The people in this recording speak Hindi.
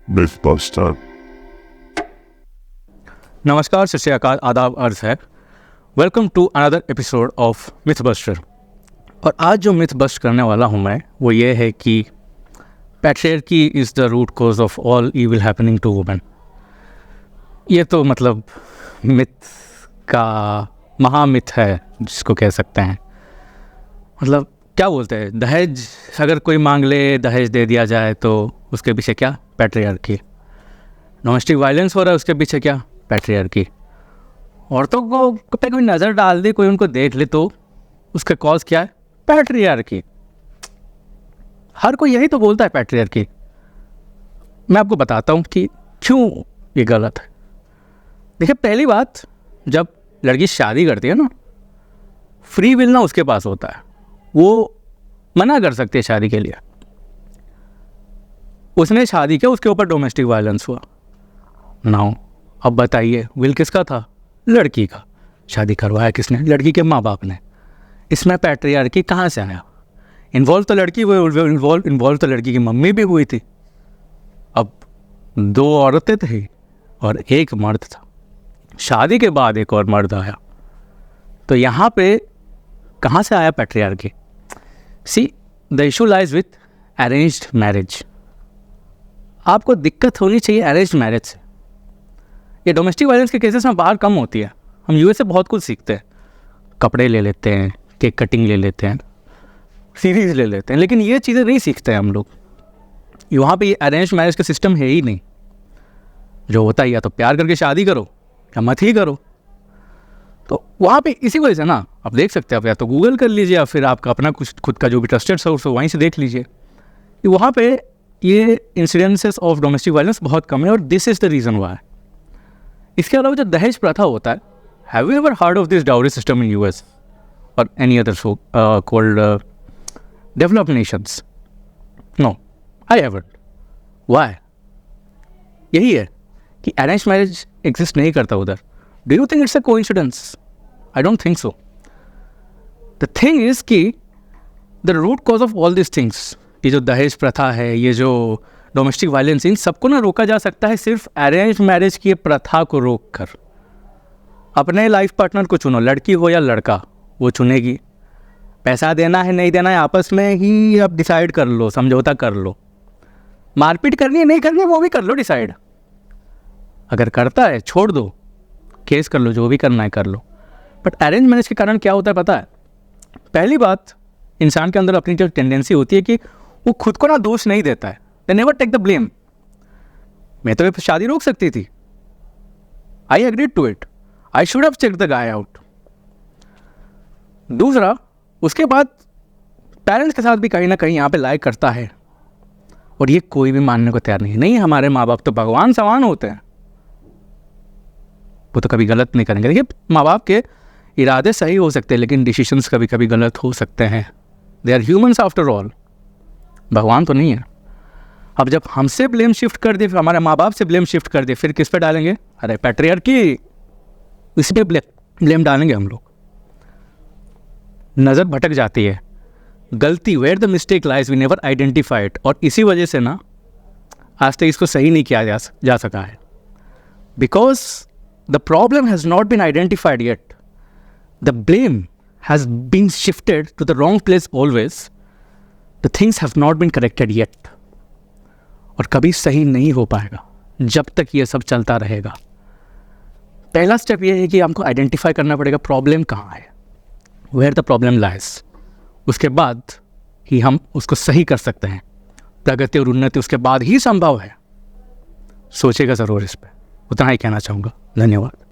Mythbuster. नमस्कार, सत श्री अकाल, आदाब, अर्ज है। Welcome to another episode of mythbuster. और आज जो मिथ बस्ट करने वाला हूँ मैं, वो ये है कि patriarchy is the root cause of all evil happening to women. ये तो मतलब मिथ का महामिथ है जिसको कह सकते हैं। मतलब क्या बोलते हैं, दहेज अगर कोई मांग ले, दहेज दे दिया जाए तो उसके पीछे क्या? पैट्रियार्की। डोमेस्टिक वायलेंस हो रहा है, उसके पीछे क्या? पैट्रियार्की। औरतों को पे कोई नज़र डाल दे, कोई उनको देख ले तो उसका कॉज क्या है? पैट्रियार्की। हर कोई यही तो बोलता है, पैट्रियार्की। मैं आपको बताता हूँ कि क्यों ये गलत है। देखिए, पहली बात, जब लड़की शादी करती है ना, फ्री विल ना उसके पास होता है। वो मना कर सकती है शादी के लिए। उसने शादी किया, उसके ऊपर डोमेस्टिक वायलेंस हुआ नाउ। अब बताइए, विल किसका था? लड़की का। शादी करवाया किसने? लड़की के माँ बाप ने। इसमें पैट्रियार्की कहाँ से आया? इन्वॉल्व तो लड़की हुई, इन्वॉल्व तो लड़की की मम्मी भी हुई थी। अब दो औरतें थी और एक मर्द था। शादी के बाद एक और मर्द आया, तो यहाँ पे कहाँ से आया patriarchy? See, the issue lies with arranged marriage. आपको दिक्कत होनी चाहिए अरेंज्ड मैरिज से। ये डोमेस्टिक वायलेंस के केसेस में बाहर कम होती है। हम यूएस से बहुत कुछ सीखते हैं। कपड़े ले लेते हैं, केक कटिंग ले लेते हैं, सीरीज़ ले लेते हैं, लेकिन ये चीज़ें नहीं सीखते हैं हम लोग। वहाँ पे ये अरेंज मैरिज का सिस्टम है ही नहीं। जो होता है, या तो प्यार करके शादी करो या मत ही करो। तो वहाँ पे इसी वजह से ना, आप देख सकते हैं, आप या तो गूगल कर लीजिए या फिर आपका अपना कुछ खुद का जो भी ट्रस्टेड सोर्स हो वहीं से देख लीजिए कि वहाँ पे ये इंसिडेंसेस ऑफ डोमेस्टिक वायलेंस बहुत कम है। और this is the reason why. इसके अलावा जो दहेज प्रथा होता है, have you ever heard of this dowry system in US और any other so called developed nations? No, I haven't. Why? यही है कि अरेंज मैरिज एग्जिस्ट नहीं करता उधर। Do you think it's a coincidence? I don't think so. The thing is कि the root cause of all this things, ये जो दहेज प्रथा है, ये जो डोमेस्टिक वायलेंस, इन सबको ना रोका जा सकता है सिर्फ अरेंज मैरिज की प्रथा को रोक कर। अपने लाइफ पार्टनर को चुनो, लड़की हो या लड़का, वो चुनेगी। पैसा देना है नहीं देना है आपस में ही आप डिसाइड कर लो, समझौता कर लो। मारपीट करनी है नहीं करनी है वो भी कर लो डिसाइड। अगर करता है छोड़ दो, केस कर लो, जो भी करना है कर लो। बट अरेंज मैरिज के कारण क्या होता है पता है? पहली बात, इंसान के अंदर अपनी जो टेंडेंसी होती है कि वो खुद को ना दोष नहीं देता है। They never take the blame. मैं तो ये शादी रोक सकती थी। I agreed to it. I should have checked the guy out. दूसरा, उसके बाद पेरेंट्स के साथ भी कहीं ना कहीं यहाँ पे लाई करता है, और ये कोई भी मानने को तैयार नहीं है। नहीं, हमारे माँ बाप तो भगवान समान होते हैं, वो तो कभी गलत नहीं करेंगे। देखिए, माँ बाप के इरादे सही हो सकते हैं, लेकिन डिसीजंस कभी कभी गलत हो सकते हैं। They are humans after all, भगवान तो नहीं है। अब जब हमसे ब्लेम शिफ्ट कर दे, हमारे माँ बाप से ब्लेम शिफ्ट कर दे, फिर किस पे डालेंगे? अरे पैट्रियार्की, इस पे ब्लेम डालेंगे हम लोग। नज़र भटक जाती है। गलती, where the mistake lies, we never identify it. और इसी वजह से ना आज तक इसको सही नहीं किया जा सका है। Because the problem has not been identified yet. The blame has been shifted to the wrong place always. The things have not been corrected yet. और कभी सही नहीं हो पाएगा जब तक ये सब चलता रहेगा। पहला स्टेप ये है कि हमको आइडेंटिफाई करना पड़ेगा प्रॉब्लम कहाँ है, वेयर द प्रॉब्लम लाइज। उसके बाद ही हम उसको सही कर सकते हैं। प्रगति और उन्नति उसके बाद ही संभव है। सोचेगा ज़रूर इस पर। उतना ही कहना चाहूँगा। धन्यवाद।